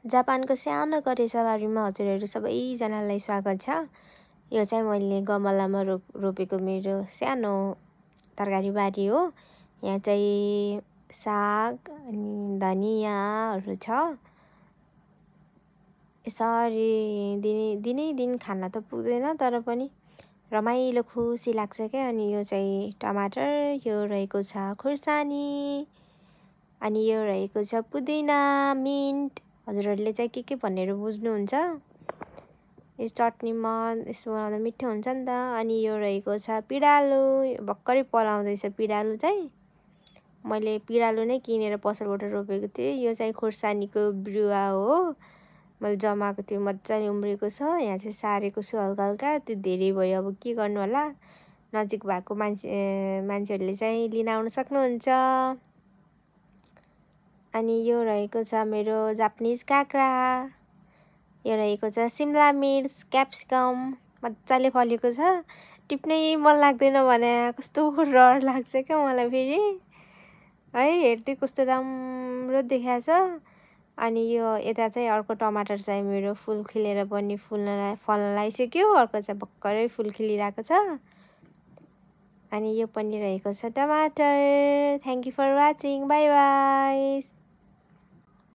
जापानको सानो करेसाबारीमा हजुरहरू सबैजनालाई स्वागत छ। यो चाहिँ मैले गमलामा रोपेको मेरो सानो तरकारी बारी हो। यहाँ चाहिँ साग अनि धनियाँहरू छ। यसरी दिन खाना त पुग्दैन तर पनि रमाइलो खुसी लाग्छ क्या। अनि यो चाहिँ टमाटर, यो रहेको छ खुर्सानी, अनि यो रहेको छ पुदिना, मिन्ट। हजुरहरूले चाहिँ के भनेर बुझ्नुहुन्छ? यस चटनीमा यसो बनाउँदा मिठो हुन्छ नि त। अनि यो रहेको छ पिँडालु, भर्खरै पलाउँदैछ पिँडालु चाहिँ। मैले पिँडालु नै किनेर पसलबाट रोपेको थिएँ। यो चाहिँ खुर्सानीको बिरुवा हो, मैले जमाएको थियो, मजाले उम्रेको छ। यहाँ चाहिँ सारेको छु हल्का हल्का, त्यो धेरै भयो अब के गर्नु होला। नजिक भएको मान्छेहरूले चाहिँ लिन आउन सक्नुहुन्छ। अनि यो रहेको छ मेरो जापानिज काँक्रा, यो रहेको छ सिमला मिर्च, क्याप्सिकम मजाले फलेको छ। टिप्नै मन लाग्दैन भने कस्तो डर लाग्छ क्या मलाई फेरि है। हेर्दै कस्तो राम्रो देखाएको छ। अनि यो यता चाहिँ अर्को टमाटर चाहिँ मेरो फुल खिलेर पनि फल्न लागिसक्यो। अर्को चाहिँ भर्खरै फुल खिलिरहेको छ। अनि यो पनि रहेको छ टमाटर। Thank you for watching, bye by.